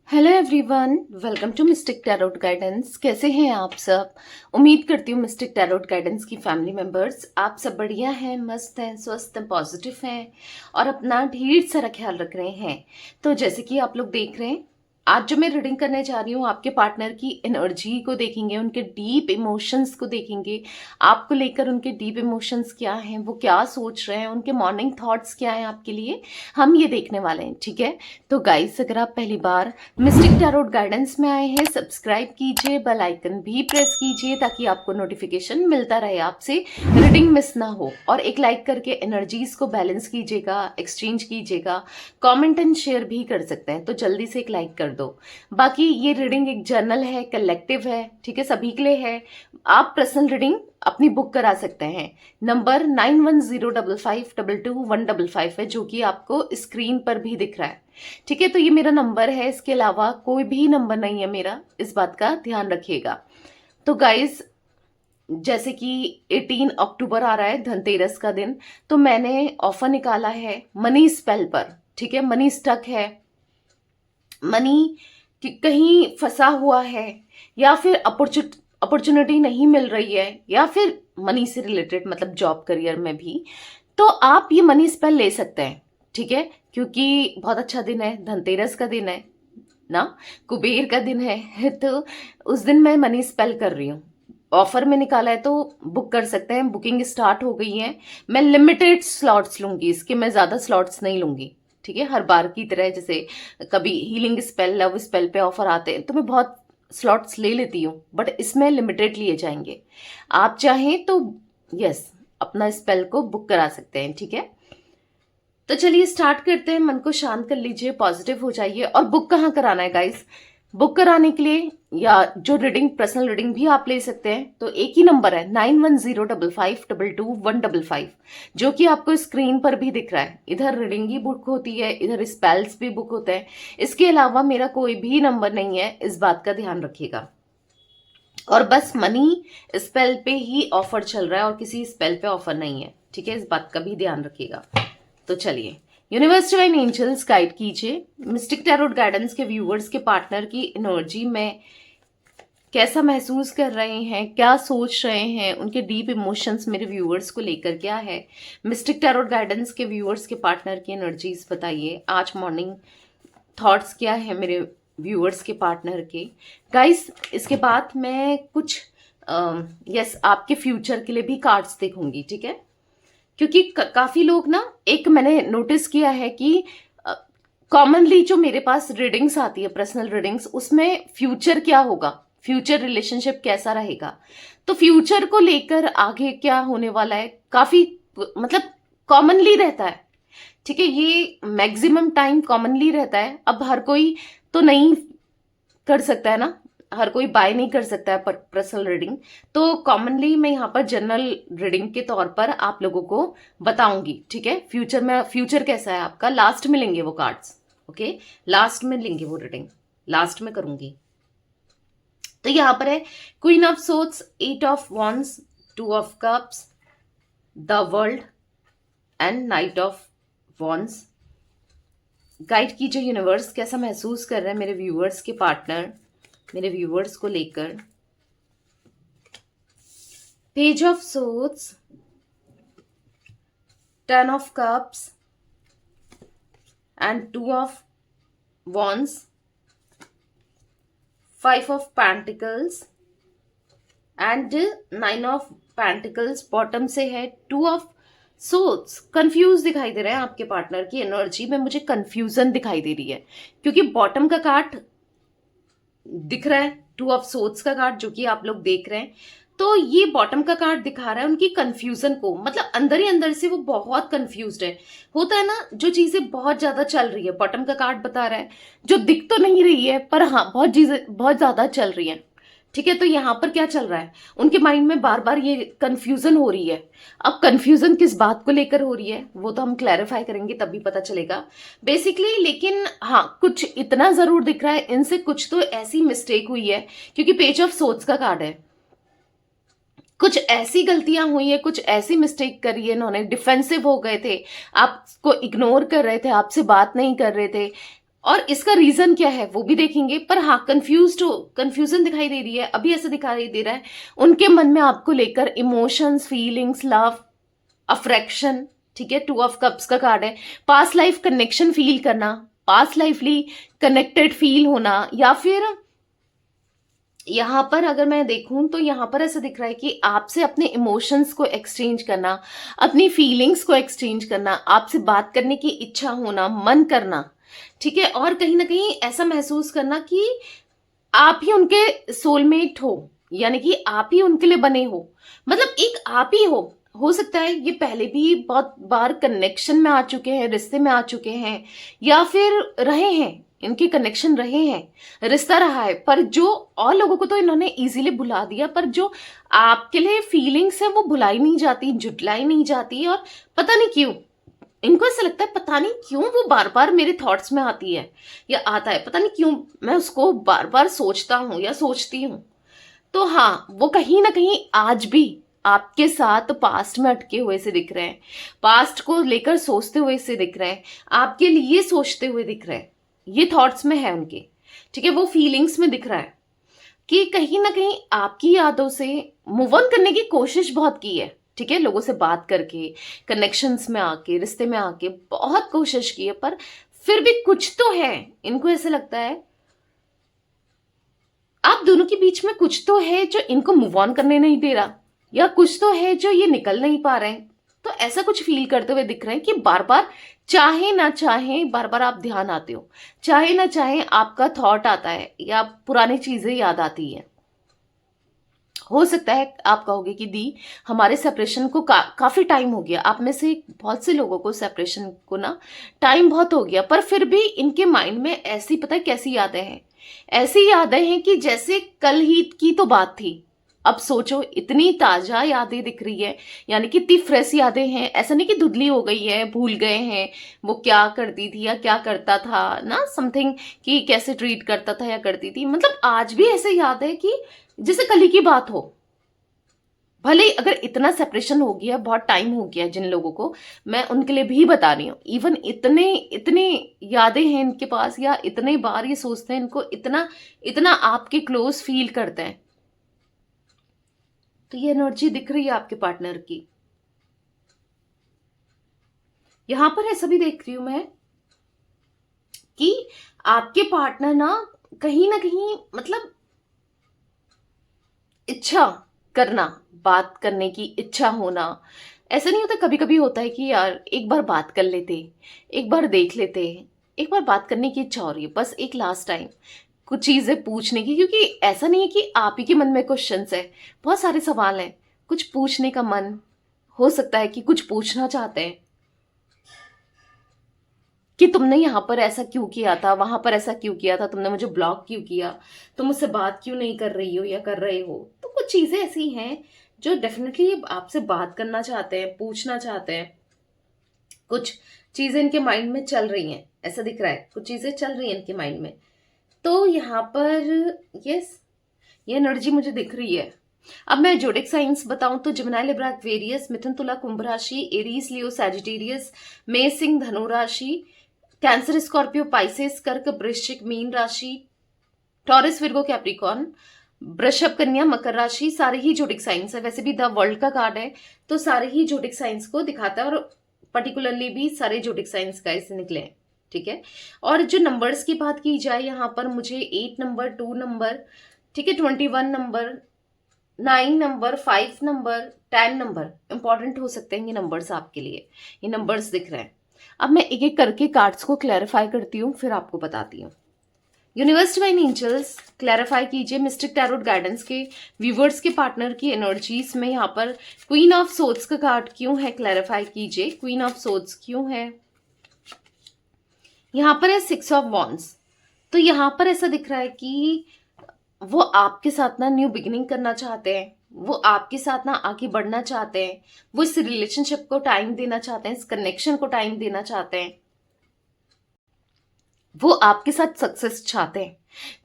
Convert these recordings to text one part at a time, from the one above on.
Hello everyone, welcome to Mystic Tarot Guidance. कैसे हैं आप सब? उम्मीद करती हूँ मिस्टिक टैरोट गाइडेंस की फैमिली मेंबर्स आप सब बढ़िया हैं, मस्त हैं, स्वस्थ हैं, पॉजिटिव हैं और अपना ढेर सारा ख्याल रख रहे हैं। तो जैसे कि आप लोग देख रहे हैं, आज जो मैं रीडिंग करने जा रही हूँ आपके पार्टनर की एनर्जी को देखेंगे, उनके डीप इमोशंस को देखेंगे। आपको लेकर उनके डीप इमोशंस क्या हैं, वो क्या सोच रहे हैं, उनके मॉर्निंग थॉट्स क्या हैं आपके लिए, हम ये देखने वाले हैं। ठीक है, तो गाइस अगर आप पहली बार मिस्टिक टैरोट गाइडेंस में आए हैं, सब्सक्राइब कीजिए, बेल आइकन भी प्रेस कीजिए ताकि आपको नोटिफिकेशन मिलता रहे, आपसे रीडिंग मिस ना हो। और एक लाइक करके एनर्जीज को बैलेंस कीजिएगा, एक्सचेंज कीजिएगा, कमेंट एंड शेयर भी कर सकते हैं, तो जल्दी से एक लाइक कर दो। बाकी ये रीडिंग एक जर्नल है, कलेक्टिव है, ठीक है, सभी के लिए है। आप पर्सनल रीडिंग अपनी बुक करा सकते हैं। नंबर 9105522155 है, जो कि आपको स्क्रीन पर भी दिख रहा है। ठीक है, तो ये मेरा नंबर है, इसके अलावा कोई भी नंबर नहीं है मेरा, इस बात का ध्यान रखिएगा। तो गाइस, जैसे कि 18 अक्टूबर आ रहा है, धनतेरस का दिन, तो मैंने ऑफर निकाला है मनी स्पेल पर। ठीक है, मनी स्टक है, मनी कहीं फंसा हुआ है, या फिर अपॉर्चुनिटी नहीं मिल रही है, या फिर मनी से रिलेटेड मतलब जॉब करियर में भी, तो आप ये मनी स्पेल ले सकते हैं। ठीक है, क्योंकि बहुत अच्छा दिन है, धनतेरस का दिन है ना, कुबेर का दिन है तो उस दिन मैं मनी स्पेल कर रही हूँ। ऑफर में निकाला है तो बुक कर सकते हैं, बुकिंग स्टार्ट हो गई है। मैं लिमिटेड स्लॉट्स लूंगी इसके, मैं ज्यादा स्लॉट्स नहीं लूंगी। ठीक है, हर बार की तरह जैसे कभी हीलिंग स्पेल, लव स्पेल पे ऑफर आते हैं तो मैं बहुत स्लॉट्स ले लेती हूँ, बट इसमें लिमिटेड लिए जाएंगे। आप चाहें तो यस, अपना स्पेल को बुक करा सकते हैं। ठीक है, तो चलिए स्टार्ट करते हैं। मन को शांत कर लीजिए, पॉजिटिव हो जाइए। और बुक कहाँ कराना है गाइस? बुक कराने के लिए या जो रीडिंग, पर्सनल रीडिंग भी आप ले सकते हैं, तो एक ही नंबर है 9105522155, जो कि आपको स्क्रीन पर भी दिख रहा है। इधर रीडिंग ही बुक होती है, इधर स्पेल्स भी बुक होते हैं। इसके अलावा मेरा कोई भी नंबर नहीं है, इस बात का ध्यान रखिएगा। और बस मनी स्पेल पे ही ऑफर चल रहा है और किसी स्पेल पे ऑफर नहीं है। ठीक है, इस बात का भी ध्यान रखिएगा। तो चलिए, यूनिवर्स डिवाइन एंजल्स गाइड कीजिए मिस्टिक टैरोट गाइडेंस के व्यूअर्स के पार्टनर की एनर्जी में कैसा महसूस कर रहे हैं, क्या सोच रहे हैं, उनके डीप इमोशंस मेरे व्यूअर्स को लेकर क्या है। मिस्टिक टैरोट गाइडेंस के व्यूअर्स के पार्टनर की एनर्जीज बताइए, आज मॉर्निंग थॉट्स क्या है मेरे व्यूअर्स के पार्टनर के। गाइस, इसके बाद मैं कुछ यस आपके फ्यूचर के लिए भी कार्ड्स देखूंगी। ठीक है, क्योंकि काफी लोग ना, एक मैंने नोटिस किया है कि कॉमनली जो मेरे पास रीडिंग्स आती है, पर्सनल रीडिंग्स, उसमें फ्यूचर क्या होगा, फ्यूचर रिलेशनशिप कैसा रहेगा, तो फ्यूचर को लेकर आगे क्या होने वाला है, काफी मतलब कॉमनली रहता है। ठीक है, ये मैक्सिमम टाइम कॉमनली रहता है। अब हर कोई तो नहीं कर सकता है ना, हर कोई बाय नहीं कर सकता है पर्सनल रीडिंग, तो कॉमनली मैं यहाँ पर जनरल रीडिंग के तौर पर आप लोगों को बताऊंगी। ठीक है, फ्यूचर में फ्यूचर कैसा है आपका, लास्ट में लेंगे वो कार्ड्स। ओके, लास्ट में लेंगे वो रीडिंग, लास्ट में करूंगी। तो यहाँ पर है queen of swords, 8 of wands, 2 of cups, the world and night of wands. Guide कीजिए यूनिवर्स, कैसा महसूस कर रहे हैं मेरे व्यूअर्स के पार्टनर मेरे व्यूअर्स को लेकर। Page of swords, 10 of cups and 2 of wands, 5 of pentacles and 9 of pentacles. Bottom से है 2 ऑफ सोर्ड्स। कंफ्यूज दिखाई दे रहे हैं आपके पार्टनर की एनर्जी में, मुझे कंफ्यूजन दिखाई दे रही है, क्योंकि बॉटम का कार्ड दिख रहा है, 2 ऑफ सोर्ड्स का कार्ड जो कि आप लोग देख रहे हैं, तो ये बॉटम का कार्ड दिखा रहा है उनकी कंफ्यूजन को, मतलब अंदर ही अंदर से वो बहुत कंफ्यूज्ड है। होता है ना, जो चीजें बहुत ज्यादा चल रही है, बॉटम का कार्ड बता रहा है, जो दिख तो नहीं रही है पर हाँ बहुत चीजें बहुत ज्यादा चल रही है। ठीक है, तो यहाँ पर क्या चल रहा है, उनके माइंड में बार बार ये कंफ्यूजन हो रही है। अब कंफ्यूजन किस बात को लेकर हो रही है वो तो हम क्लैरिफाई करेंगे, तभी पता चलेगा बेसिकली। लेकिन हाँ, कुछ इतना जरूर दिख रहा है, इनसे कुछ तो ऐसी मिस्टेक हुई है, क्योंकि पेज ऑफ सोर्ड्स का कार्ड है। कुछ ऐसी गलतियां हुई है, कुछ ऐसी मिस्टेक करी है इन्होंने, डिफेंसिव हो गए थे, आपको इग्नोर कर रहे थे, आपसे बात नहीं कर रहे थे, और इसका रीजन क्या है वो भी देखेंगे। पर हाँ, कंफ्यूजन दिखाई दे रही है, अभी ऐसा दिखाई दे रहा है उनके मन में आपको लेकर इमोशंस, फीलिंग्स, लव, अफ्रेक्शन, ठीक है। 2 ऑफ कप्स का कार्ड है। पास्ट लाइफ कनेक्शन फील करना, पास्ट लाइफली कनेक्टेड फील होना, या फिर यहाँ पर अगर मैं देखूं तो यहाँ पर ऐसा दिख रहा है कि आपसे अपने इमोशंस को एक्सचेंज करना, अपनी फीलिंग्स को एक्सचेंज करना, आपसे बात करने की इच्छा होना, मन करना, ठीक है। और कहीं ना कहीं ऐसा महसूस करना कि आप ही उनके सोलमेट हो, यानी कि आप ही उनके लिए बने हो, मतलब एक आप ही हो सकता है ये पहले भी बहुत बार कनेक्शन में आ चुके हैं, रिश्ते में आ चुके हैं, या फिर रहे हैं, इनके कनेक्शन रहे हैं, रिश्ता रहा है, पर जो और लोगों को तो इन्होंने इजीली भुला दिया, पर जो आपके लिए फीलिंग्स है वो भुलाई नहीं जाती, जुटलाई नहीं जाती। और पता नहीं क्यों इनको ऐसा लगता है, पता नहीं क्यों वो बार बार मेरे थॉट्स में आती है या आता है, पता नहीं क्यों मैं उसको बार बार सोचता हूं या सोचती हूं। तो हाँ, वो कहीं ना कहीं आज भी आपके साथ पास्ट में अटके हुए से दिख रहे हैं, पास्ट को लेकर सोचते हुए से दिख रहे हैं, आपके लिए सोचते हुए दिख रहे हैं, ये थॉट्स में है उनके, ठीक है। वो फीलिंग्स में दिख रहा है कि कहीं ना कहीं आपकी यादों से मूव ऑन करने की कोशिश बहुत की है, ठीक है। लोगों से बात करके, कनेक्शंस में आके, रिश्ते में आके बहुत कोशिश की है, पर फिर भी कुछ तो है, इनको ऐसे लगता है आप दोनों के बीच में कुछ तो है जो इनको मूव ऑन करने नहीं दे रहा, या कुछ तो है जो ये निकल नहीं पा रहे हैं। तो ऐसा कुछ फील करते हुए दिख रहे हैं कि बार बार, चाहे ना चाहे, बार बार आप ध्यान आते हो, चाहे ना चाहे आपका थॉट आता है या पुरानी चीजें याद आती है। हो सकता है आप कहोगे कि दी हमारे सेपरेशन को काफी टाइम हो गया, आप में से बहुत से लोगों को सेपरेशन को ना टाइम बहुत हो गया, पर फिर भी इनके माइंड में ऐसी, पता है कैसी यादें हैं, ऐसी यादें हैं कि जैसे कल ही की तो बात थी। अब सोचो, इतनी ताजा यादें दिख रही है, यानी कि इतनी फ्रेश यादें हैं, ऐसा नहीं कि धुंधली हो गई है, भूल गए हैं वो क्या करती थी या क्या करता था ना, समथिंग कि कैसे ट्रीट करता था या करती थी, मतलब आज भी ऐसे याद है कि जैसे कल ही की बात हो। भले अगर इतना सेपरेशन हो गया, बहुत टाइम हो गया जिन लोगों को, मैं उनके लिए भी बता रही हूँ, इवन इतने इतने यादें हैं इनके पास, या इतने बार ये सोचते हैं, इनको इतना इतना आपके क्लोज फील करते हैं। तो ये एनर्जी दिख रही है आपके पार्टनर की। यहां पर ऐसा भी देख रही हूं मैं कि आपके पार्टनर ना कहीं मतलब इच्छा करना, बात करने की इच्छा होना, ऐसा नहीं होता, कभी कभी होता है कि यार एक बार बात कर लेते, एक बार देख लेते, एक बार बात करने की इच्छा हो रही है, बस एक लास्ट टाइम कुछ चीजें पूछने की, क्योंकि ऐसा नहीं है कि आप ही के मन में क्वेश्चंस है, बहुत सारे सवाल हैं, कुछ पूछने का मन हो सकता है कि कुछ पूछना चाहते हैं कि तुमने यहाँ पर ऐसा क्यों किया था, वहां पर ऐसा क्यों किया था, तुमने मुझे ब्लॉक क्यों किया, तुम मुझसे बात क्यों नहीं कर रही हो या कर रहे हो। तो कुछ चीजें ऐसी हैं जो डेफिनेटली आपसे बात करना चाहते हैं, पूछना चाहते हैं, कुछ चीजें इनके माइंड में चल रही हैं, ऐसा दिख रहा है, कुछ चीजें चल रही हैं इनके माइंड में। तो यहाँ पर यस, ये एनर्जी मुझे दिख रही है। अब मैं जोडिक साइंस बताऊं तो जिमिनी, लिब्रा, एक्वेरियस, मिथुन, तुला, कुंभ राशि, एरीज, लियो, सैजिटेरियस, मेष, सिंह, धनु राशि, कैंसर, स्कॉर्पियो, पाइसेस, कर्क, वृश्चिक, मीन राशि, टॉरस, विर्गो, कैप्रिकॉर्न, वृषभ, कन्या, मकर राशि, सारे ही जोडिक साइंस है। वैसे भी द वर्ल्ड का कार्ड है तो सारे ही जोडिक साइंस को दिखाता है, और पर्टिकुलरली भी सारे जोडिक साइंस का इससे निकले हैं, ठीक है। और जो नंबर्स की बात की जाए यहाँ पर मुझे 8 नंबर, 2 नंबर, ठीक है, 21 number, 9 number, 5 number, 10 number important हो सकते हैं ये नंबर्स आपके लिए, ये नंबर्स दिख रहे हैं। अब मैं एक एक करके कार्ड्स को क्लैरिफाई करती हूँ, फिर आपको बताती हूँ। यूनिवर्स डिवाइन एंजल्स क्लैरिफाई कीजिए मिस्टिक टैरोट गाइडेंस के व्यूवर्स के पार्टनर की एनर्जीज में यहाँ पर क्वीन ऑफ सोर्ड्स का कार्ड क्यों है, क्लैरिफाई कीजिए क्वीन ऑफ सोर्ड्स क्यों है। यहाँ पर है 6 ऑफ वॉन्ड्स। तो यहाँ पर ऐसा दिख रहा है कि वो आपके साथ ना न्यू बिगिनिंग करना चाहते हैं, वो आपके साथ ना आगे बढ़ना चाहते हैं, वो इस रिलेशनशिप को टाइम देना चाहते हैं, इस कनेक्शन को टाइम देना चाहते हैं, वो आपके साथ सक्सेस चाहते हैं,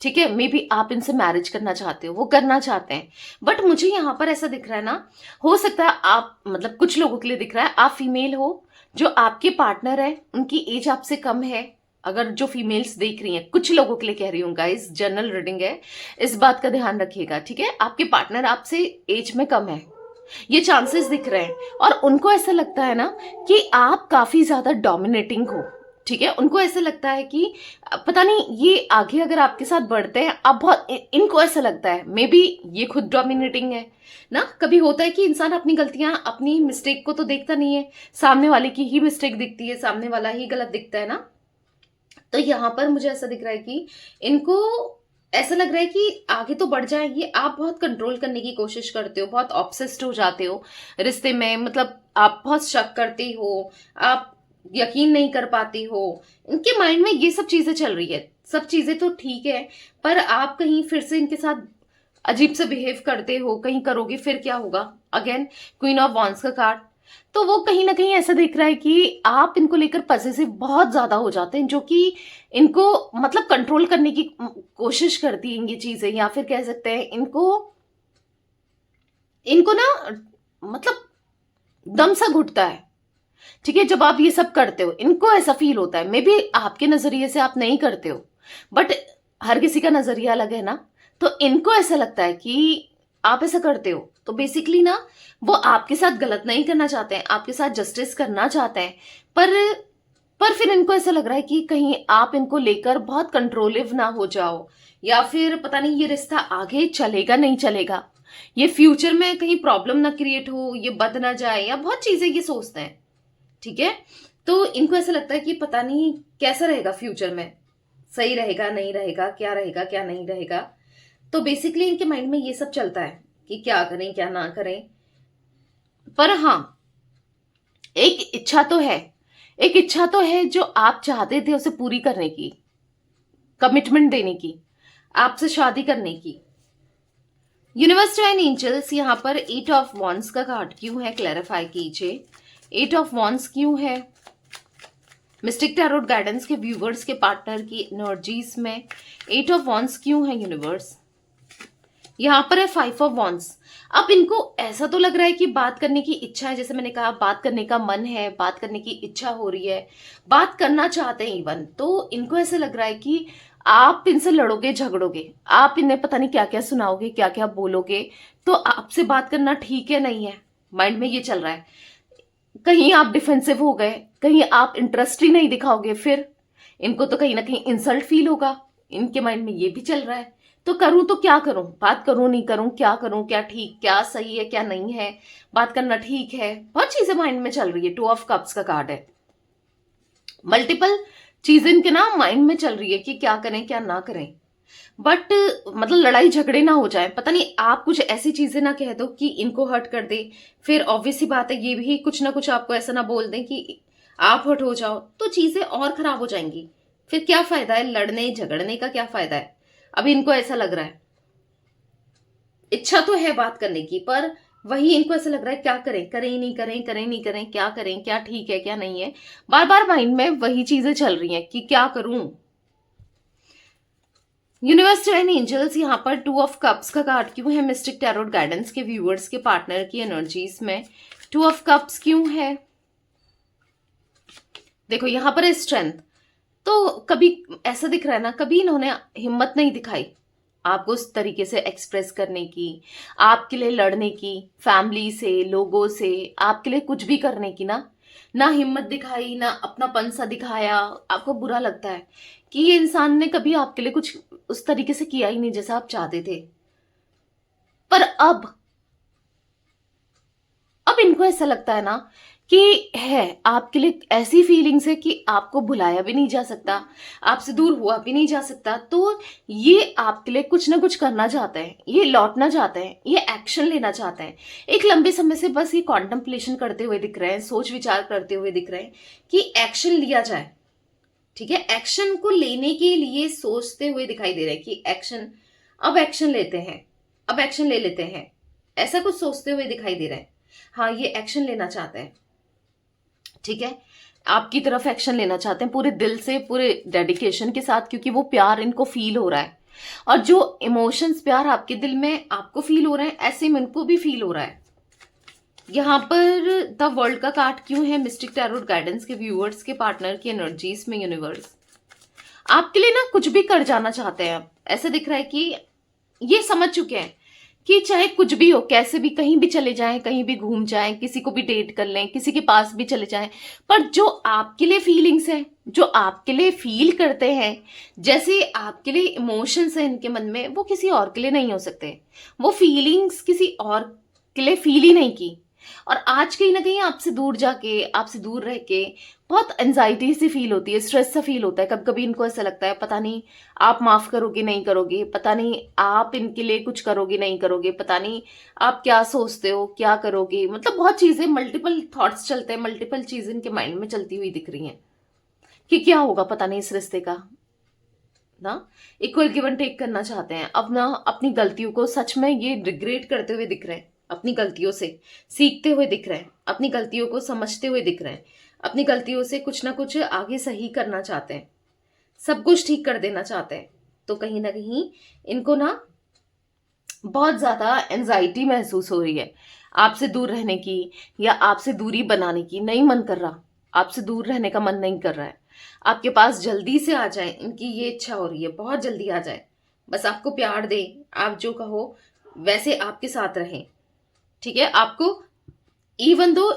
ठीक है। मे बी आप इनसे मैरिज करना चाहते हो, वो करना चाहते हैं, बट मुझे यहाँ पर ऐसा दिख रहा है ना, हो सकता है आप, मतलब कुछ लोगों के लिए दिख रहा है आप फीमेल हो, जो आपके पार्टनर है उनकी एज आपसे कम है, अगर जो फीमेल्स देख रही हैं, कुछ लोगों के लिए कह रही हूँ गाइस, जनरल रीडिंग है, इस बात का ध्यान रखिएगा, ठीक है। आपके पार्टनर आपसे एज में कम है, ये चांसेस दिख रहे हैं, और उनको ऐसा लगता है ना कि आप काफी ज्यादा डोमिनेटिंग हो, ठीक है। उनको ऐसा लगता है कि पता नहीं ये आगे अगर आपके साथ बढ़ते हैं आप बहुत, इनको ऐसा लगता है मे बी ये खुद डोमिनेटिंग है ना। कभी होता है कि इंसान अपनी गलतियां, अपनी मिस्टेक को तो देखता नहीं है, सामने वाले की ही मिस्टेक दिखती है, सामने वाला ही गलत दिखता है ना। तो यहाँ पर मुझे ऐसा दिख रहा है कि इनको ऐसा लग रहा है कि आगे तो बढ़ जाएंगे, आप बहुत कंट्रोल करने की कोशिश करते हो, बहुत ऑब्सेस्ड हो जाते हो रिश्ते में, मतलब आप बहुत शक करते हो, आप यकीन नहीं कर पाती हो। इनके माइंड में ये सब चीजें चल रही है, सब चीजें तो ठीक है, पर आप कहीं फिर से इनके साथ अजीब से बिहेव करते हो, कहीं करोगे फिर क्या होगा। अगेन क्वीन ऑफ वॉन्ड्स का कार्ड, तो वो कहीं ना कहीं ऐसा दिख रहा है कि आप इनको लेकर पॉसेसिव बहुत ज्यादा हो जाते हैं, जो कि इनको मतलब कंट्रोल करने की कोशिश करती हैं ये चीजें, या फिर कह सकते हैं इनको इनको ना मतलब दम सा घुटता है, ठीक है, जब आप ये सब करते हो। इनको ऐसा फील होता है, मे बी आपके नजरिए से आप नहीं करते हो, बट हर किसी का नजरिया अलग है ना। तो इनको ऐसा लगता है कि आप ऐसा करते हो, तो बेसिकली ना वो आपके साथ गलत नहीं करना चाहते हैं, आपके साथ जस्टिस करना चाहते हैं, पर फिर इनको ऐसा लग रहा है कि कहीं आप इनको लेकर बहुत कंट्रोलिव ना हो जाओ, या फिर पता नहीं ये रिश्ता आगे चलेगा नहीं चलेगा, ये फ्यूचर में कहीं प्रॉब्लम ना क्रिएट हो, ये बद ना जाए, या बहुत चीजें ये सोचते हैं, ठीक है। तो इनको ऐसा लगता है कि पता नहीं कैसा रहेगा फ्यूचर में, सही रहेगा नहीं रहेगा, क्या रहेगा क्या नहीं रहेगा। तो बेसिकली इनके माइंड में ये सब चलता है कि क्या करें क्या ना करें। पर हाँ, एक इच्छा तो है, एक इच्छा तो है जो आप चाहते थे उसे पूरी करने की, कमिटमेंट देने की, आपसे शादी करने की। यूनिवर्स डिवाइन एंजल्स, यहाँ पर 8 ऑफ वॉन्ड्स का कार्ड क्यों है, क्लैरिफाई कीजिए। 8 ऑफ वॉन्ड्स क्यों है मिस्टिक टैरोट गाइडेंस के व्यूवर्स के पार्टनर की एनर्जीज में, 8 ऑफ वॉन्ड्स क्यों है यूनिवर्स। यहाँ पर है 5 ऑफ वॉन्ड्स। अब इनको ऐसा तो लग रहा है कि बात करने की इच्छा है, जैसे मैंने कहा बात करने का मन है, बात करने की इच्छा हो रही है, बात करना चाहते हैं इवन, तो इनको ऐसा लग रहा है कि आप इनसे लड़ोगे झगड़ोगे, आप इन्हें पता नहीं क्या क्या सुनाओगे, क्या क्या बोलोगे, तो आपसे बात करना ठीक है नहीं है, माइंड में ये चल रहा है। कहीं आप डिफेंसिव हो गए, कहीं आप इंटरेस्ट ही नहीं दिखाओगे, फिर इनको तो कहीं ना कहीं इंसल्ट फील होगा, इनके माइंड में ये भी चल रहा है। तो करूं तो क्या करूं, बात करूं नहीं करूं, क्या करूं, क्या ठीक क्या सही है क्या नहीं है, बात करना ठीक है, बहुत चीजें माइंड में चल रही है। 2 ऑफ कप्स का कार्ड है, मल्टीपल चीजें इनके ना माइंड में चल रही है कि क्या करें क्या ना करें, बट मतलब लड़ाई झगड़े ना हो जाए, पता नहीं आप कुछ ऐसी चीजें ना कह दो कि इनको हर्ट कर दे, फिर ऑब्वियस सी बात है ये भी कुछ ना कुछ आपको ऐसा ना बोल दें कि आप हर्ट हो जाओ, तो चीजें और खराब हो जाएंगी। फिर क्या फायदा है लड़ने झगड़ने का, क्या फायदा है। अभी इनको ऐसा लग रहा है, इच्छा तो है बात करने की, पर वही इनको ऐसा लग रहा है क्या करें, करें नहीं करें, करें नहीं करें, क्या करें, क्या ठीक है क्या नहीं है, बार बार माइंड में वही चीजें चल रही हैं कि क्या करूं। यूनिवर्स डिवाइन एंजल्स, यहाँ पर 2 ऑफ कप्स का कार्ड क्यों है मिस्टिक टैरोट गाइडेंस के व्यूअर्स के पार्टनर की एनर्जीज में। 2 ऑफ कप्स क्यों है, देखो यहाँ पर है स्ट्रेंथ। तो कभी ऐसा दिख रहा है ना, कभी इन्होंने हिम्मत नहीं दिखाई आपको उस तरीके से एक्सप्रेस करने की, आपके लिए लड़ने की, फैमिली से लोगों से आपके लिए कुछ भी करने की ना हिम्मत दिखाई, ना अपनापन सा दिखाया। आपको बुरा लगता है कि ये इंसान ने कभी आपके लिए कुछ उस तरीके से किया ही नहीं जैसा आप चाहते थे। पर अब इनको ऐसा लगता है ना कि है आपके लिए ऐसी फीलिंग्स है कि आपको भुलाया भी नहीं जा सकता, आपसे दूर हुआ भी नहीं जा सकता। तो ये आपके लिए कुछ ना कुछ करना चाहते हैं, ये लौटना चाहते हैं, ये एक्शन लेना चाहते हैं। एक लंबे समय से बस ये कॉन्टम्पलेशन करते हुए दिख रहे हैं, सोच विचार करते हुए दिख रहे हैं कि एक्शन लिया जाए, ठीक है। एक्शन को लेने के लिए सोचते हुए दिखाई दे रहे हैं कि एक्शन, अब एक्शन लेते हैं, अब एक्शन ले लेते हैं, ऐसा कुछ सोचते हुए दिखाई दे रहा है। हाँ, ये एक्शन लेना चाहते हैं, ठीक है, आपकी तरफ एक्शन लेना चाहते हैं पूरे दिल से, पूरे डेडिकेशन के साथ, क्योंकि वो प्यार इनको फील हो रहा है, और जो इमोशंस प्यार आपके दिल में आपको फील हो रहे हैं, ऐसे में इनको भी फील हो रहा है। यहाँ पर द वर्ल्ड का कार्ड क्यों है मिस्टिक टैरोट गाइडेंस के व्यूअर्स के पार्टनर की एनर्जीज में यूनिवर्स। आपके लिए ना कुछ भी कर जाना चाहते हैं आप। ऐसा दिख रहा है कि ये समझ चुके हैं कि चाहे कुछ भी हो, कैसे भी, कहीं भी चले जाएं, कहीं भी घूम जाएं, किसी को भी डेट कर लें, किसी के पास भी चले जाएं, पर जो आपके लिए फीलिंग्स हैं, जो आपके लिए फील करते हैं, जैसे आपके लिए इमोशंस हैं इनके मन में, वो किसी और के लिए नहीं हो सकते। वो फीलिंग्स किसी और के लिए फील ही नहीं की। और आज कहीं ना कहीं आपसे दूर जाके, आपसे दूर रह के बहुत एंजाइटी सी फील होती है, स्ट्रेस सा फील होता है। कभी कभी इनको ऐसा लगता है पता नहीं आप माफ करोगे नहीं करोगे, पता नहीं आप इनके लिए कुछ करोगे नहीं करोगे, पता नहीं आप क्या सोचते हो क्या करोगे। मतलब बहुत चीजें, मल्टीपल थॉट्स चलते हैं, मल्टीपल चीजें इनके माइंड में चलती हुई दिख रही हैं कि क्या होगा पता नहीं इस रिश्ते का ना। इक्वल गिव एंड टेक करना चाहते हैं अब ना। अपनी गलतियों को सच में ये रिग्रेट करते हुए दिख रहे हैं, अपनी गलतियों से सीखते हुए दिख रहे हैं, अपनी गलतियों को समझते हुए दिख रहे हैं, अपनी गलतियों से कुछ ना कुछ आगे सही करना चाहते हैं, सब कुछ ठीक कर देना चाहते हैं। तो कहीं ना कहीं इनको ना बहुत ज्यादा एंजाइटी महसूस हो रही है आपसे दूर रहने की, या आपसे दूरी बनाने की। नहीं मन कर रहा, आपसे दूर रहने का मन नहीं कर रहा है। आपके पास जल्दी से आ जाए, इनकी ये इच्छा हो रही है, बहुत जल्दी आ जाए, बस आपको प्यार दे, आप जो कहो वैसे आपके साथ रहें। ठीक है, आपको इवन दो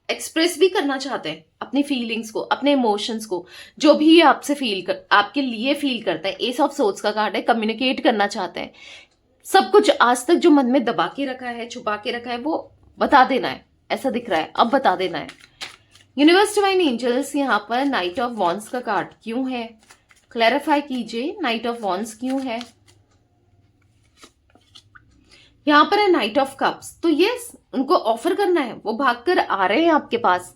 एक्सप्रेस भी करना चाहते हैं अपनी फीलिंग्स को, अपने इमोशंस को, जो भी ये आपसे आपके लिए फील करते हैं। एस ऑफ सोर्ड्स का कार्ड है, कम्युनिकेट करना चाहते हैं। सब कुछ आज तक जो मन में दबा के रखा है, छुपा के रखा है, वो बता देना है, ऐसा दिख रहा है, अब बता देना है। यूनिवर्स डिवाइन एंजल्स, यहाँ पर नाइट ऑफ वॉन्ड्स का कार्ड क्यों है, क्लैरिफाई कीजिए। नाइट ऑफ वॉन्ड्स क्यों है? यहाँ पर है नाइट ऑफ कप्स। तो यस, उनको ऑफर करना है, वो भागकर आ रहे हैं आपके पास,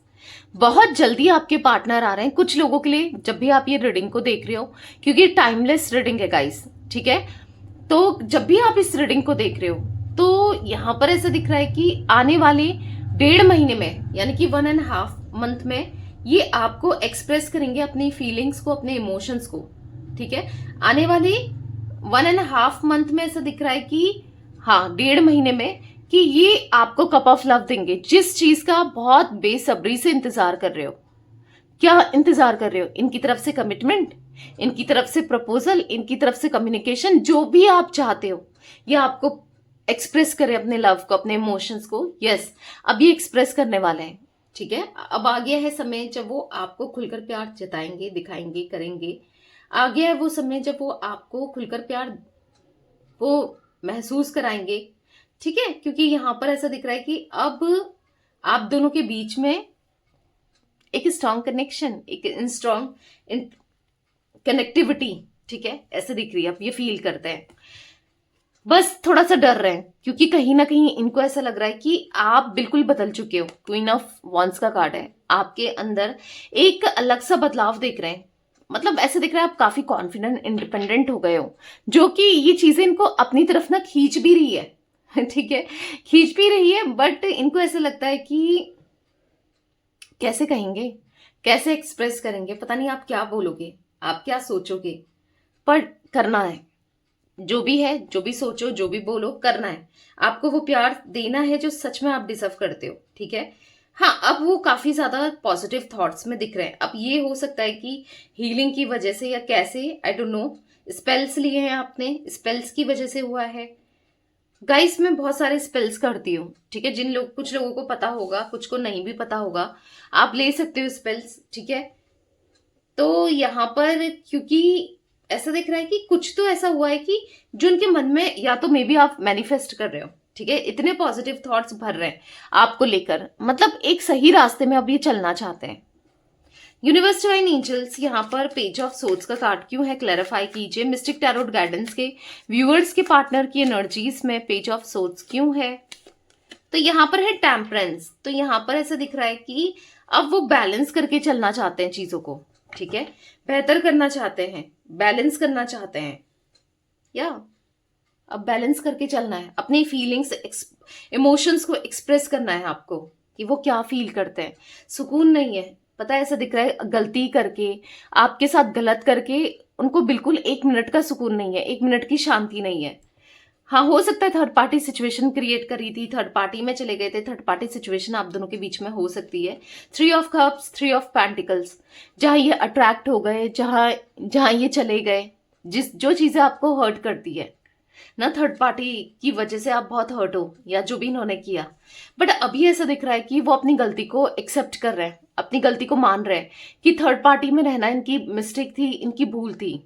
बहुत जल्दी आपके पार्टनर आ रहे हैं। कुछ लोगों के लिए जब भी आप ये रीडिंग को देख रहे हो, क्योंकि टाइमलेस रीडिंग है गाइस, ठीक है, तो जब भी आप इस रीडिंग को देख रहे हो तो यहाँ पर ऐसा दिख रहा है कि आने वाले 1.5 महीने में, यानी कि 1.5 मंथ में, ये आपको एक्सप्रेस करेंगे अपनी फीलिंग्स को, अपने इमोशंस को। ठीक है, आने वाले 1.5 मंथ में ऐसा दिख रहा है कि हाँ 1.5 महीने में, कि ये आपको कप ऑफ लव देंगे, जिस चीज का बहुत बेसब्री से इंतजार कर रहे हो। क्या इंतजार कर रहे हो? इनकी तरफ से कमिटमेंट, इनकी तरफ से प्रपोजल, इनकी तरफ से कम्युनिकेशन, जो भी आप चाहते हो, ये आपको एक्सप्रेस करें अपने लव को, अपने इमोशंस को। यस, अब ये एक्सप्रेस करने वाले हैं। ठीक है, अब आ गया है समय जब वो आपको खुलकर प्यार जताएंगे, दिखाएंगे, करेंगे। आ गया है वो समय जब वो आपको खुलकर प्यार वो महसूस कराएंगे। ठीक है, क्योंकि यहां पर ऐसा दिख रहा है कि अब आप दोनों के बीच में एक स्ट्रॉन्ग कनेक्शन, एक स्ट्रॉन्ग कनेक्टिविटी, ठीक है, ऐसे दिख रही है। अब ये फील करते हैं, बस थोड़ा सा डर रहे हैं, क्योंकि कहीं ना कहीं इनको ऐसा लग रहा है कि आप बिल्कुल बदल चुके हो। क्वीन ऑफ वॉन्ड्स का कार्ड है, आपके अंदर एक अलग सा बदलाव देख रहे हैं। मतलब ऐसे दिख रहा है आप काफी कॉन्फिडेंट, इंडिपेंडेंट हो गए हो, जो कि ये चीजें इनको अपनी तरफ ना खींच भी रही है। ठीक है, खींच भी रही है, बट इनको ऐसा लगता है कि कैसे कहेंगे, कैसे एक्सप्रेस करेंगे, पता नहीं आप क्या बोलोगे, आप क्या सोचोगे, पर करना है। जो भी है, जो भी सोचो, जो भी बोलो, करना है। आपको वो प्यार देना है जो सच में आप डिजर्व करते हो। ठीक है, हाँ, अब वो काफी ज्यादा पॉजिटिव थॉट्स में दिख रहे हैं। अब ये हो सकता है कि हीलिंग की वजह से, या कैसे, आई डोंट नो, स्पेल्स लिए हैं आपने, स्पेल्स की वजह से हुआ है। गाइस, मैं बहुत सारे स्पेल्स करती हूँ। ठीक है, कुछ लोगों को पता होगा, कुछ को नहीं भी पता होगा, आप ले सकते हो स्पेल्स। ठीक है, तो यहाँ पर क्योंकि ऐसा दिख रहा है कि कुछ तो ऐसा हुआ है कि जो उनके मन में, या तो मे बी आप मैनिफेस्ट कर रहे हो। ठीक है, इतने पॉजिटिव थॉट्स भर रहे हैं आपको लेकर, मतलब एक सही रास्ते में अब ये चलना चाहते हैं। यूनिवर्स डिवाइन एंजल्स, यहाँ पर पेज ऑफ सोर्ड्स का कार्ड क्यों है, क्लैरिफाई कीजिए। मिस्टिक टैरोट गाइडेंस के व्यूअर्स के पार्टनर की एनर्जीज में पेज ऑफ सोर्ड्स क्यों है? तो यहाँ पर है टेम्परेंस। तो यहाँ पर ऐसा दिख रहा है कि अब वो बैलेंस करके चलना चाहते हैं चीजों को। ठीक है, बेहतर करना चाहते हैं, बैलेंस करना चाहते हैं, या अब बैलेंस करके चलना है। अपनी फीलिंग्स, इमोशंस को एक्सप्रेस करना है आपको, कि वो क्या फील करते हैं। सुकून नहीं है, पता है, ऐसा दिख रहा है गलती करके, आपके साथ गलत करके उनको बिल्कुल 1 मिनट का सुकून नहीं है, 1 मिनट की शांति नहीं है। हाँ, हो सकता है थर्ड पार्टी सिचुएशन क्रिएट करी थी, थर्ड पार्टी में चले गए थे, थर्ड पार्टी सिचुएशन आप दोनों के बीच में हो सकती है। 3 ऑफ कप्स, 3 ऑफ पेंटिकल्स, जहां ये अट्रैक्ट हो गए, जहां जहां ये चले गए, जो चीजें आपको हर्ट करती है ना, थर्ड पार्टी की वजह से आप बहुत हर्ट हो या जो भी इन्होंने किया, बट अभी ऐसा दिख रहा है कि वो अपनी गलती को एक्सेप्ट कर रहे हैं, अपनी गलती को मान रहे हैं कि थर्ड पार्टी में रहना इनकी मिस्टेक थी, इनकी भूल थी।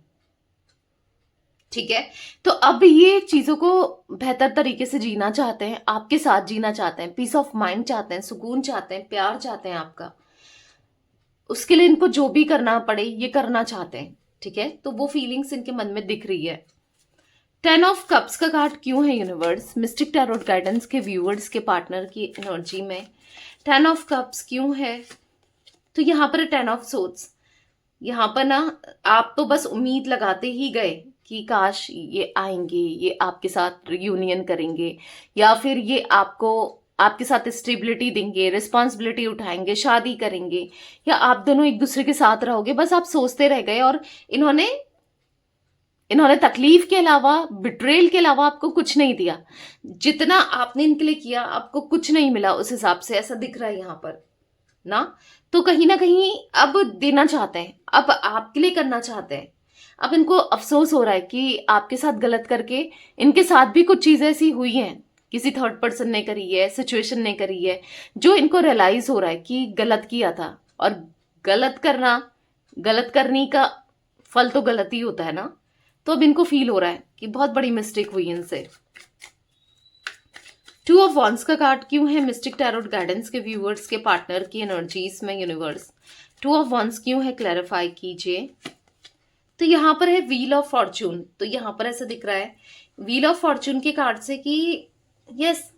ठीक है, तो अब ये चीजों को बेहतर तरीके से जीना चाहते हैं, आपके साथ जीना चाहते हैं, पीस ऑफ माइंड चाहते हैं, सुकून चाहते हैं, प्यार चाहते हैं आपका। उसके लिए इनको जो भी करना पड़े ये करना चाहते हैं। ठीक है, तो वो फीलिंग्स इनके मन में दिख रही है। 10 ऑफ कप्स का कार्ड क्यों है यूनिवर्स मिस्टिक टैरोट गाइडेंस के व्यूअर्स के पार्टनर की एनर्जी में? 10 ऑफ कप्स क्यों है? तो यहाँ पर 10 ऑफ सोर्ड्स, यहाँ पर ना आप तो बस उम्मीद लगाते ही गए कि काश ये आएंगे, ये आपके साथ रियूनियन करेंगे, या फिर ये आपको आपके साथ स्टेबिलिटी देंगे, रिस्पॉन्सिबिलिटी उठाएंगे, शादी करेंगे, या आप दोनों एक दूसरे के साथ रहोगे। बस आप सोचते रह गए और इन्होंने तकलीफ के अलावा, बिट्रेल के अलावा आपको कुछ नहीं दिया। जितना आपने इनके लिए किया आपको कुछ नहीं मिला उस हिसाब से, ऐसा दिख रहा है यहाँ पर ना। तो कहीं ना कहीं अब देना चाहते हैं, अब आपके लिए करना चाहते हैं। अब इनको अफसोस हो रहा है कि आपके साथ गलत करके इनके साथ भी कुछ चीजें ऐसी हुई हैं, किसी थर्ड पर्सन ने करी है, सिचुएशन ने करी है, जो इनको रियलाइज हो रहा है कि गलत किया था। और गलत करने का फल तो गलत ही होता है ना। तो अब इनको फील हो रहा है कि बहुत बड़ी मिस्टेक हुई इनसे। 2 ऑफ वॉन्ड्स का कार्ड क्यों है मिस्टिक टैरोट गाइडेंस के व्यूअर्स के पार्टनर की एनर्जीज में यूनिवर्स? 2 ऑफ वॉन्ड्स क्यों है, क्लैरिफाई कीजिए। तो यहाँ पर है व्हील ऑफ फॉर्चून। तो यहाँ पर ऐसा दिख रहा है व्हील ऑफ फॉर्चून के कार्ड से कि यस,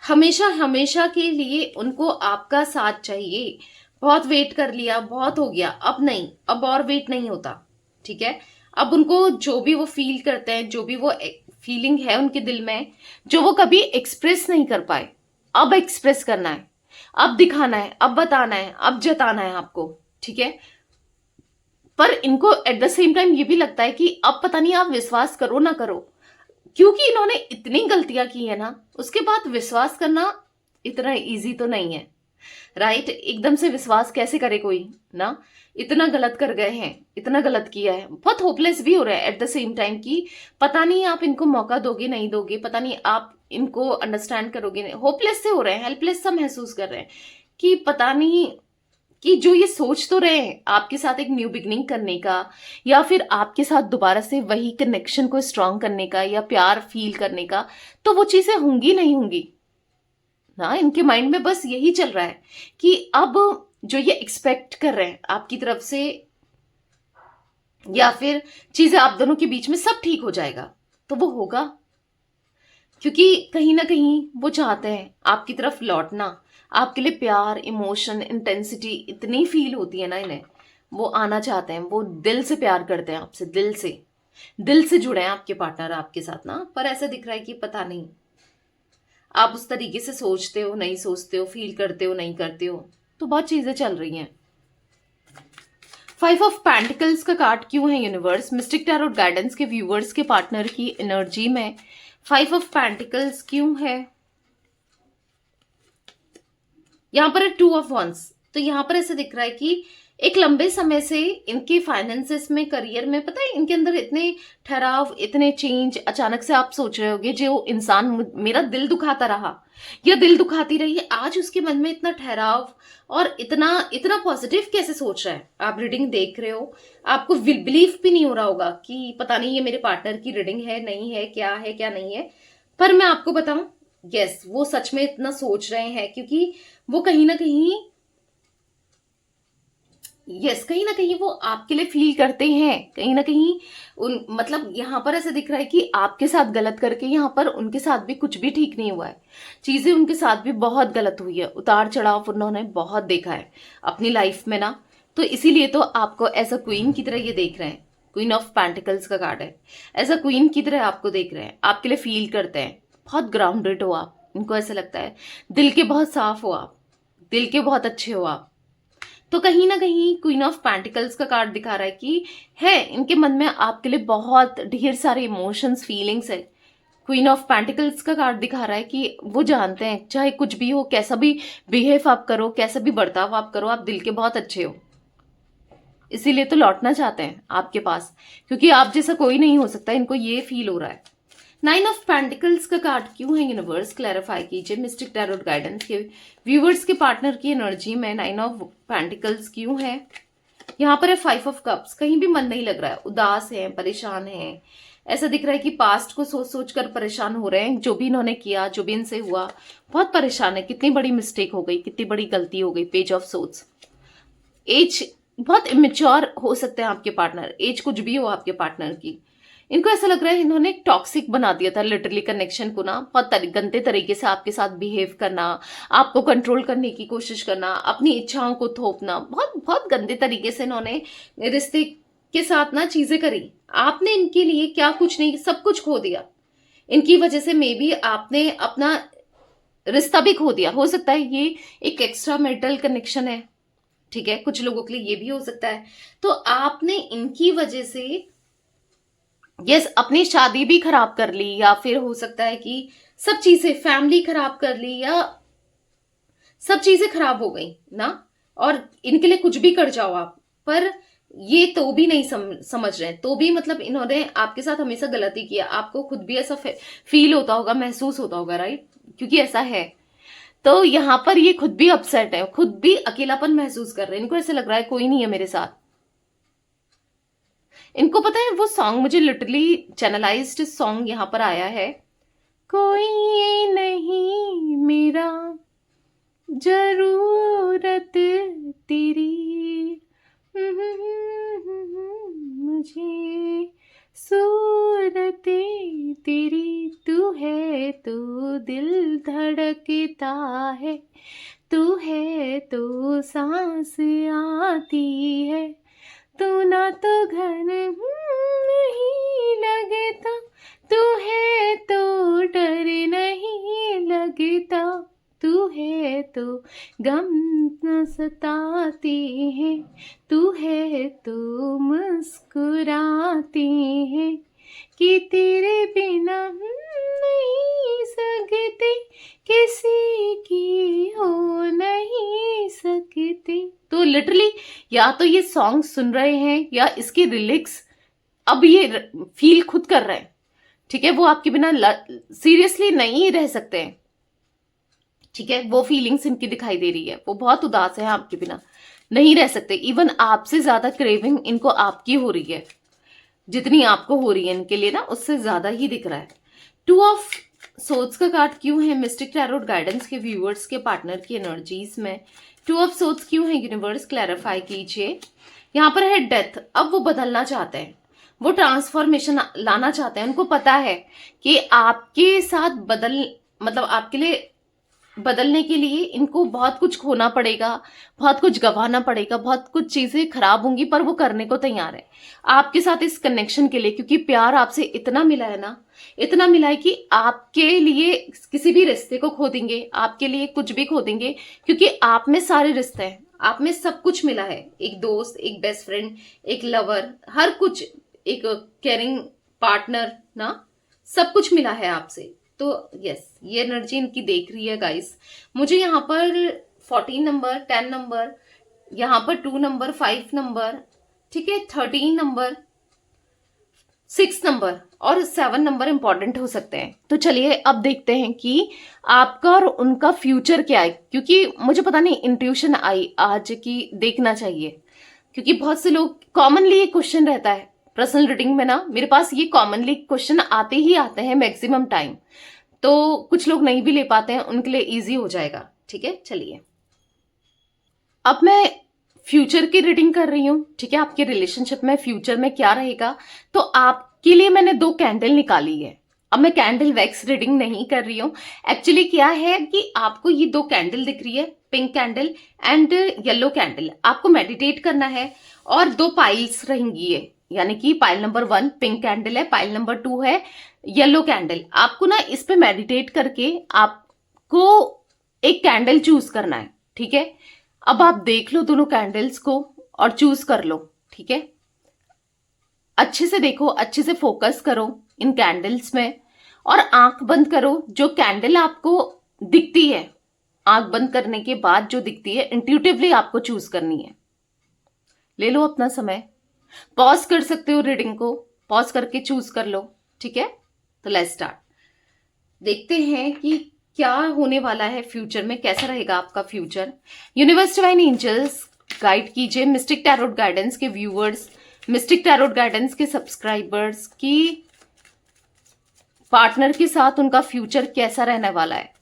हमेशा हमेशा के लिए उनको आपका साथ चाहिए। बहुत वेट कर लिया, बहुत हो गया, अब नहीं, अब और वेट नहीं होता। ठीक है, अब उनको जो भी वो फील करते हैं, जो भी वो फीलिंग है उनके दिल में, जो वो कभी एक्सप्रेस नहीं कर पाए, अब एक्सप्रेस करना है, अब दिखाना है, अब बताना है, अब जताना है आपको। ठीक है, पर इनको एट द सेम टाइम ये भी लगता है कि अब पता नहीं आप विश्वास करो ना करो, क्योंकि इन्होंने इतनी गलतियां की है ना, उसके बाद विश्वास करना इतना इजी तो नहीं है। राइट, एकदम से विश्वास कैसे करे कोई ना। इतना गलत कर गए हैं, इतना गलत किया है, बहुत होपलेस भी हो रहा है एट द सेम टाइम कि पता नहीं आप इनको मौका दोगे नहीं दोगे, पता नहीं आप इनको अंडरस्टैंड करोगे नहीं। होपलेस से हो रहे हैं, हेल्पलेस सा महसूस कर रहे हैं कि पता नहीं, कि जो ये सोच तो रहे हैं आपके साथ एक न्यू बिगनिंग करने का, या फिर आपके साथ दोबारा से वही कनेक्शन को स्ट्रांग करने का, या प्यार फील करने का, तो वो चीजें होंगी नहीं होंगी ना। इनके माइंड में बस यही चल रहा है कि अब जो ये एक्सपेक्ट कर रहे हैं आपकी तरफ से, या फिर चीजें आप दोनों के बीच में सब ठीक हो जाएगा, तो वो होगा। क्योंकि कहीं ना कहीं वो चाहते हैं आपकी तरफ लौटना, आपके लिए प्यार, इमोशन, इंटेंसिटी इतनी फील होती है ना इन्हें, वो आना चाहते हैं, वो दिल से प्यार करते हैं आपसे, दिल से जुड़े हैं आपके पार्टनर आपके साथ ना। पर ऐसा दिख रहा है कि पता नहीं आप उस तरीके से सोचते हो, नहीं सोचते हो, फील करते हो, नहीं करते हो, तो बहुत चीजें चल रही हैं। 5 ऑफ पेंटिकल्स का कार्ड क्यों है यूनिवर्स मिस्टिक टैरोट गाइडेंस के व्यूअर्स के पार्टनर की एनर्जी में? 5 ऑफ पेंटिकल्स क्यों है? यहां पर है 2 ऑफ वॉन्ड्स। तो यहां पर ऐसे दिख रहा है कि एक लंबे समय से इनके फाइनेंसेस में, करियर में, पता है इनके अंदर इतने ठहराव, इतने चेंज, अचानक से आप सोच रहे होगे जो इंसान मेरा दिल दुखाता रहा या दिल दुखाती रही है, आज उसके मन में इतना ठहराव और इतना इतना पॉजिटिव कैसे सोच रहा है। आप रीडिंग देख रहे हो, आपको बिलीव भी नहीं हो रहा होगा कि पता नहीं ये मेरे पार्टनर की रीडिंग है, नहीं है, क्या नहीं है। पर मैं आपको बताऊं, यस, वो सच में इतना सोच रहे हैं क्योंकि वो कहीं ना कहीं कहीं ना कहीं वो आपके लिए फील करते हैं, कहीं ना कहीं मतलब यहाँ पर ऐसा दिख रहा है कि आपके साथ गलत करके यहाँ पर उनके साथ भी कुछ भी ठीक नहीं हुआ है, चीजें उनके साथ भी बहुत गलत हुई है, उतार चढ़ाव उन्होंने बहुत देखा है अपनी लाइफ में ना। तो इसीलिए तो आपको एज अ क्वीन की तरह ये देख रहे हैं, क्वीन ऑफ पेंटिकल्स का कार्ड है, एज अ क्वीन की तरह आपको देख रहे हैं, आपके लिए फील करते हैं, बहुत ग्राउंडेड हो आप, इनको ऐसा लगता है, दिल के बहुत साफ हो आप, दिल के बहुत अच्छे हो आप, तो कहीं ना कहीं क्वीन ऑफ पेंटिकल्स का कार्ड दिखा रहा है कि है इनके मन में आपके लिए बहुत ढेर सारे इमोशंस, फीलिंग्स है। क्वीन ऑफ पेंटिकल्स का कार्ड दिखा रहा है कि वो जानते हैं चाहे कुछ भी हो, कैसा भी बिहेव आप करो, कैसा भी बर्ताव आप करो, आप दिल के बहुत अच्छे हो, इसीलिए तो लौटना चाहते हैं आपके पास, क्योंकि आप जैसा कोई नहीं हो सकता, इनको ये फील हो रहा है। 9 ऑफ पेंटिकल्स का कार्ड क्यों है यूनिवर्स, क्लैरिफाई कीजिए। मिस्टिक टैरोट गाइडेंस के व्यूवर्स के पार्टनर की एनर्जी में 9 ऑफ पेंटिकल्स क्यों है। यहाँ पर है 5 ऑफ कप्स, कहीं भी मन नहीं लग रहा है, उदास है, परेशान है, ऐसा दिख रहा है कि पास्ट को सोच सोच कर परेशान हो रहे हैं, जो भी इन्होंने किया, जो भी इनसे हुआ, बहुत परेशान है, कितनी बड़ी मिस्टेक हो गई, कितनी बड़ी गलती हो गई। पेज ऑफ सोर्ड्स, एज बहुत इमेच्योर हो सकते हैं आपके पार्टनर, एज कुछ भी हो आपके पार्टनर की, इनको ऐसा लग रहा है इन्होंने एक टॉक्सिक बना दिया था लिटरली कनेक्शन को ना, बहुत गंदे तरीके से आपके साथ बिहेव करना, आपको कंट्रोल करने की कोशिश करना, अपनी इच्छाओं को थोपना, बहुत बहुत गंदे तरीके से इन्होंने रिश्ते के साथ ना चीजें करी। आपने इनके लिए क्या कुछ नहीं, सब कुछ खो दिया इनकी वजह से। मे बी आपने अपना रिश्ता भी खो दिया, हो सकता है ये एक एक्स्ट्रा मैरिटल कनेक्शन है, ठीक है, कुछ लोगों के लिए ये भी हो सकता है। तो आपने इनकी वजह से यस अपनी शादी भी खराब कर ली, या फिर हो सकता है कि सब चीजें, फैमिली खराब कर ली, या सब चीजें खराब हो गई ना, और इनके लिए कुछ भी कर जाओ आप, पर ये तो भी नहीं समझ रहे हैं, तो भी मतलब इन्होंने आपके साथ हमेशा गलती किया। आपको खुद भी ऐसा फील होता होगा, महसूस होता होगा, राइट, क्योंकि ऐसा है। तो यहाँ पर ये खुद भी अपसेट है, खुद भी अकेलापन महसूस कर रहे हैं, इनको ऐसा लग रहा है कोई नहीं है मेरे साथ। इनको पता है वो सॉन्ग, मुझे लिटरली चैनलाइज्ड सॉन्ग यहाँ पर आया है, कोई ये नहीं मेरा जरूरत तेरी, मुझे सूरत तेरी, तू है तो दिल धड़कता है, तू है तो सांस आती है, तू ना तो घर नहीं लगता, तू है तो डर नहीं लगता, तू है तो गम न सताती है, तू है तो मुस्कुराती है, कि तेरे बिना नहीं सकते, किसी की हो नहीं सकते। तो लिटरली या तो ये सॉन्ग सुन रहे हैं या इसके लिरिक्स अब ये फील खुद कर रहे हैं, ठीक है, वो आपके बिना सीरियसली नहीं रह सकते हैं, ठीक है, वो फीलिंग्स इनकी दिखाई दे रही है, वो बहुत उदास है, आपके बिना नहीं रह सकते। इवन आपसे ज्यादा क्रेविंग इनको आपकी हो रही है, जितनी आपको हो रही है इनके लिए ना, उससे ज्यादा ही दिख रहा है। 2 ऑफ सोर्ड्स का कार्ड क्यों है मिस्टिक टैरोट गाइडेंस के व्यूअर्स के पार्टनर की एनर्जीज में। 2 ऑफ सोर्ड्स क्यों है यूनिवर्स, क्लैरिफाई कीजिए। यहाँ पर है डेथ, अब वो बदलना चाहते हैं, वो ट्रांसफॉर्मेशन लाना चाहते हैं, उनको पता है कि आपके साथ मतलब आपके लिए बदलने के लिए इनको बहुत कुछ खोना पड़ेगा, बहुत कुछ गंवाना पड़ेगा, बहुत कुछ चीजें खराब होंगी, पर वो करने को तैयार है आपके साथ इस कनेक्शन के लिए, क्योंकि प्यार आपसे इतना मिला है ना, इतना मिला है कि आपके लिए किसी भी रिश्ते को खो देंगे, आपके लिए कुछ भी खो देंगे, क्योंकि आप में सारे रिश्ते हैं, आप में सब कुछ मिला है, एक दोस्त, एक बेस्ट फ्रेंड, एक लवर, हर कुछ, एक केयरिंग पार्टनर ना, सब कुछ मिला है आपसे। तो यस, ये एनर्जी इनकी देख रही है गाइस। मुझे यहाँ पर 14 नंबर, 10 नंबर, यहाँ पर 2 नंबर, 5 नंबर, ठीक है, 13 नंबर, 6 नंबर और 7 नंबर इंपॉर्टेंट हो सकते हैं। तो चलिए अब देखते हैं कि आपका और उनका फ्यूचर क्या है, क्योंकि मुझे पता नहीं इंट्यूशन आई आज की देखना चाहिए, क्योंकि बहुत से लोग कॉमनली ये क्वेश्चन रहता है पर्सनल रीडिंग में ना, मेरे पास ये कॉमनली क्वेश्चन आते ही आते हैं मैक्सिमम टाइम, तो कुछ लोग नहीं भी ले पाते हैं, उनके लिए इजी हो जाएगा, ठीक है। चलिए अब मैं फ्यूचर की रीडिंग कर रही हूं, ठीक है, आपके रिलेशनशिप में फ्यूचर में क्या रहेगा। तो आपके लिए मैंने 2 कैंडल निकाली है, अब मैं कैंडल वैक्स रीडिंग नहीं कर रही हूं। एक्चुअली क्या है कि आपको ये 2 कैंडल दिख रही है, pink candle and yellow candle, आपको मेडिटेट करना है, और 2 पाइल्स रहेंगी ये, यानी कि पाइल नंबर 1 पिंक कैंडल है, पाइल नंबर 2 है येलो कैंडल। आपको ना इस पे मेडिटेट करके आपको एक कैंडल चूज करना है, ठीक है। अब आप देख लो दोनों कैंडल्स को और चूज कर लो, ठीक है। अच्छे से देखो, अच्छे से फोकस करो इन कैंडल्स में और आंख बंद करो। जो कैंडल आपको दिखती है, आंख बंद करने के बाद जो दिखती है, इंट्यूटिवली आपको चूज करनी है। ले लो अपना समय, पॉज कर सकते हो रीडिंग को, पॉज करके चूज कर लो, ठीक है। तो लेट्स स्टार्ट। देखते हैं कि क्या होने वाला है फ्यूचर में, कैसा रहेगा आपका future. Universe divine angels guide कीजिए मिस्टिक टैरोट गाइडेंस के व्यूअर्स, मिस्टिक टैरोट गाइडेंस के सब्सक्राइबर्स की पार्टनर के साथ उनका फ्यूचर कैसा रहने वाला है।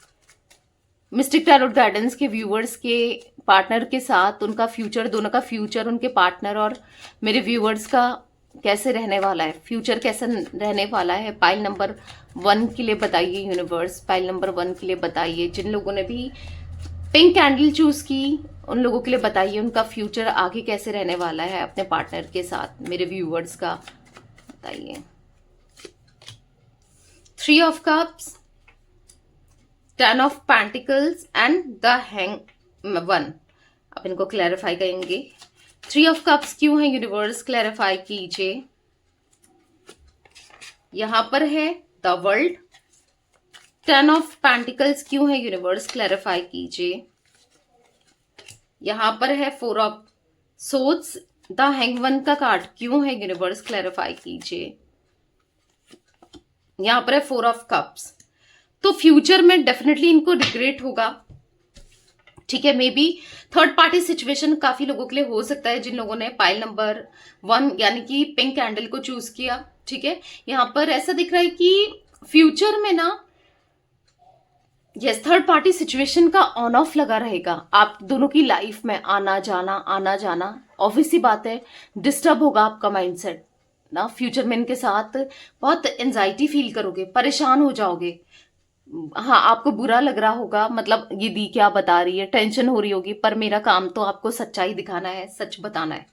मिस्टिक टैरोट गाइडेंस के व्यूअर्स के पार्टनर के साथ उनका फ्यूचर, दोनों का फ्यूचर, उनके पार्टनर और मेरे व्यूअर्स का कैसे रहने वाला है, फ्यूचर कैसा रहने वाला है। पाइल नंबर 1 के लिए बताइए यूनिवर्स, पाइल नंबर 1 के लिए बताइए। जिन लोगों ने भी पिंक कैंडल चूज की उन लोगों के लिए बताइए उनका फ्यूचर आगे कैसे रहने वाला है अपने पार्टनर के साथ, मेरे व्यूअर्स का बताइए। 3 of cups, 10 of pentacles and the hangman. अब इनको क्लैरिफाई करेंगे। 3 ऑफ कप्स क्यों है यूनिवर्स, क्लैरिफाई कीजिए। यहां पर है द वर्ल्ड। 10 ऑफ पेंटिकल्स क्यों है यूनिवर्स, क्लैरिफाई कीजिए। यहां पर है 4 ऑफ सोर्ड्स, द हैंगमैन का कार्ड क्यों है यूनिवर्स, क्लैरिफाई कीजिए। यहां पर है 4 ऑफ कप्स। तो फ्यूचर में डेफिनेटली इनको रिग्रेट होगा, ठीक है। May be third party situation काफी लोगों के लिए हो सकता है जिन लोगों ने पाइल नंबर 1 यानी कि पिंक कैंडल को चूज किया, ठीक है। यहां पर ऐसा दिख रहा है कि फ्यूचर में ना, यस, थर्ड पार्टी सिचुएशन का ऑन ऑफ लगा रहेगा आप दोनों की लाइफ में, आना जाना। ऑब्वियस सी बात है, डिस्टर्ब होगा आपका माइंडसेट ना। फ्यूचर में इनके साथ बहुत एंजाइटी फील करोगे, परेशान हो जाओगे। हाँ, आपको बुरा लग रहा होगा, मतलब ये दी क्या बता रही है, टेंशन हो रही होगी। पर मेरा काम तो आपको सच्चाई दिखाना है, सच बताना है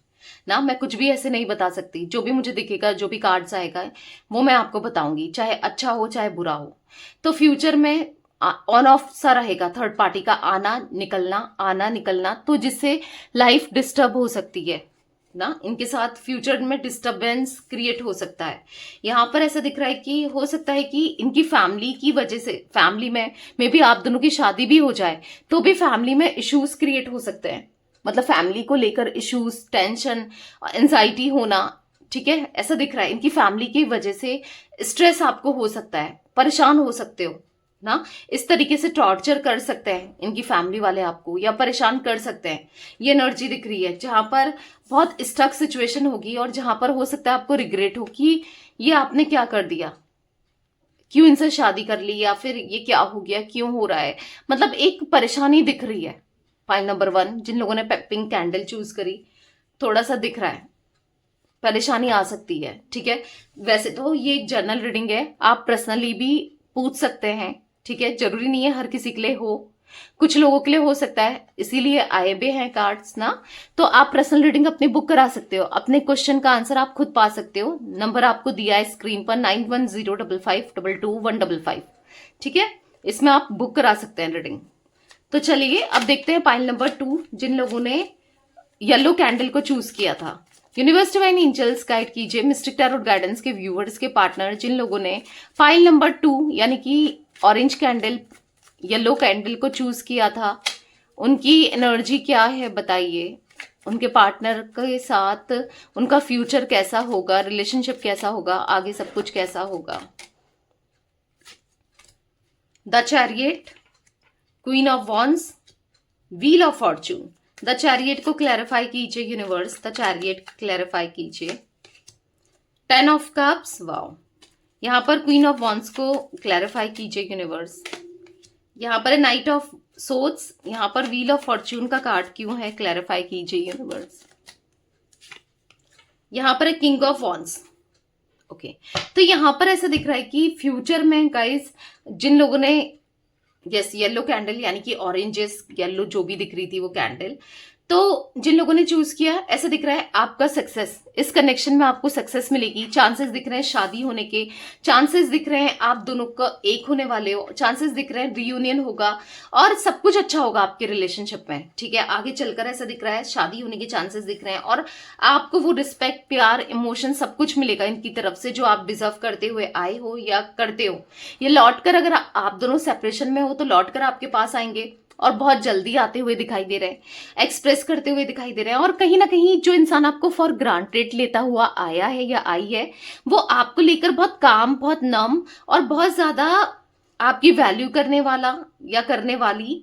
ना। मैं कुछ भी ऐसे नहीं बता सकती, जो भी मुझे दिखेगा, जो भी कार्ड्स आएगा वो मैं आपको बताऊंगी, चाहे अच्छा हो चाहे बुरा हो। तो फ्यूचर में ऑन ऑफ सा रहेगा थर्ड पार्टी का आना निकलना, तो जिससे लाइफ डिस्टर्ब हो सकती है ना। इनके साथ फ्यूचर में डिस्टरबेंस क्रिएट हो सकता है। यहां पर ऐसा दिख रहा है कि हो सकता है कि इनकी फैमिली की वजह से, फैमिली में मे बी आप दोनों की शादी भी हो जाए तो भी फैमिली में इश्यूज क्रिएट हो सकते हैं। मतलब फैमिली को लेकर इश्यूज, टेंशन, एंजाइटी होना, ठीक है, ऐसा दिख रहा है। इनकी फैमिली की वजह से स्ट्रेस आपको हो सकता है, परेशान हो सकते हो ना। इस तरीके से टॉर्चर कर सकते हैं इनकी फैमिली वाले आपको, या परेशान कर सकते हैं। ये एनर्जी दिख रही है जहां पर बहुत स्टक सिचुएशन होगी और जहां पर हो सकता है आपको रिग्रेट हो कि ये आपने क्या कर दिया, क्यों इनसे शादी कर ली, या फिर ये क्या हो गया, क्यों हो रहा है। मतलब एक परेशानी दिख रही है। पॉइंट नंबर 1, जिन लोगों ने पिंक कैंडल चूज करी, थोड़ा सा दिख रहा है, परेशानी आ सकती है, ठीक है। वैसे तो ये एक जनरल रीडिंग है, आप पर्सनली भी पूछ सकते हैं, ठीक है। जरूरी नहीं है हर किसी के लिए हो, कुछ लोगों के लिए हो सकता है, इसीलिए आए भी हैं कार्ड्स ना। तो आप पर्सनल रीडिंग अपनी बुक करा सकते हो, अपने क्वेश्चन का आंसर आप खुद पा सकते हो। नंबर आपको दिया है स्क्रीन पर 9105522155, ठीक है। इसमें आप बुक करा सकते हैं रीडिंग। तो चलिए अब देखते हैं पाइल नंबर 2, जिन लोगों ने येलो कैंडल को चूज किया था। यूनिवर्स डिवाइन एंजल्स गाइड कीजिए मिस्टिक टैरोट गाइडेंस के व्यूअर्स के पार्टनर, जिन लोगों ने पाइल नंबर 2 यानी कि ऑरेंज कैंडल, येलो कैंडल को चूज किया था, उनकी एनर्जी क्या है बताइए। उनके पार्टनर के साथ उनका फ्यूचर कैसा होगा, रिलेशनशिप कैसा होगा, आगे सब कुछ कैसा होगा। The chariot, queen of wands, wheel of Fortune. The chariot को क्लैरिफाई कीजिए यूनिवर्स, द चैरियट क्लैरिफाई कीजिए। 10 ऑफ कप्स, वाओ। यहां पर क्वीन ऑफ वॉन्ड्स को क्लैरिफाई कीजिए यूनिवर्स। यहां पर नाइट ऑफ सोर्ड्स, यहां पर व्हील ऑफ फॉर्चून का कार्ड क्यों है, क्लैरिफाई कीजिए यूनिवर्स। यहां पर किंग ऑफ वॉन्ड्स, ओके। तो यहां पर ऐसा दिख रहा है कि फ्यूचर में गाइस, जिन लोगों ने यस येलो कैंडल यानी कि ऑरेंजेस येलो जो भी दिख रही थी वो कैंडल, तो जिन लोगों ने चूज किया, ऐसा दिख रहा है आपका सक्सेस, इस कनेक्शन में आपको सक्सेस मिलेगी। चांसेस दिख रहे हैं शादी होने के, चांसेस दिख रहे हैं आप दोनों का एक होने वाले हो, चांसेस दिख रहे हैं रियूनियन होगा और सब कुछ अच्छा होगा आपके रिलेशनशिप में, ठीक है। आगे चलकर ऐसा दिख रहा है शादी होने के चांसेस दिख रहे हैं और आपको वो रिस्पेक्ट, प्यार, इमोशन सब कुछ मिलेगा इनकी तरफ से जो आप डिजर्व करते हुए आए हो या करते हो। ये लौट कर, अगर आप दोनों सेपरेशन में हो तो लौट कर आपके पास आएंगे और बहुत जल्दी आते हुए दिखाई दे रहे हैं, एक्सप्रेस करते हुए दिखाई दे रहे हैं। और कहीं ना कहीं जो इंसान आपको फॉर ग्रांटेड लेता हुआ आया है या आई है, वो आपको लेकर बहुत काम, बहुत नम और बहुत ज्यादा आपकी वैल्यू करने वाला या करने वाली।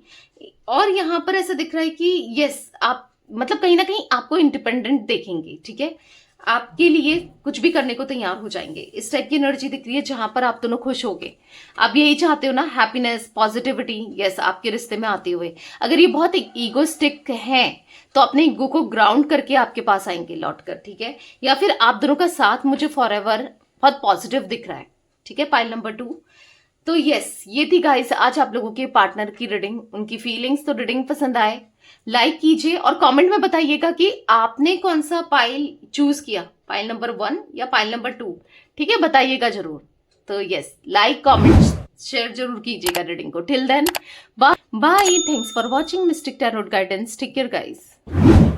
और यहाँ पर ऐसा दिख रहा है कि यस, आप मतलब कहीं ना कहीं आपको इंडिपेंडेंट देखेंगे, ठीक है, आपके लिए कुछ भी करने को तैयार हो जाएंगे। इस टाइप की एनर्जी दिख रही है जहां पर आप दोनों खुश होगे। आप यही चाहते हो ना, हैप्पीनेस, पॉजिटिविटी, यस, आपके रिश्ते में आते हुए। अगर ये बहुत ईगोस्टिक है तो अपने ईगो को ग्राउंड करके आपके पास आएंगे लौट कर, ठीक है। या फिर आप दोनों का साथ मुझे फॉर एवर बहुत पॉजिटिव दिख रहा है, ठीक है। Pile number 2। तो यस, ये थी गाइस आज आप लोगों के पार्टनर की रीडिंग, उनकी फीलिंग्स। तो रीडिंग पसंद आए लाइक कीजिए और कमेंट में बताइएगा कि आपने कौन सा पाइल चूज किया, पाइल नंबर 1 या पाइल नंबर 2, ठीक है, बताइएगा जरूर। तो यस, लाइक, कमेंट, शेयर जरूर कीजिएगा रीडिंग को। Till then bye bye, thanks for watching Mystic Tarot Guidance. Take care guys.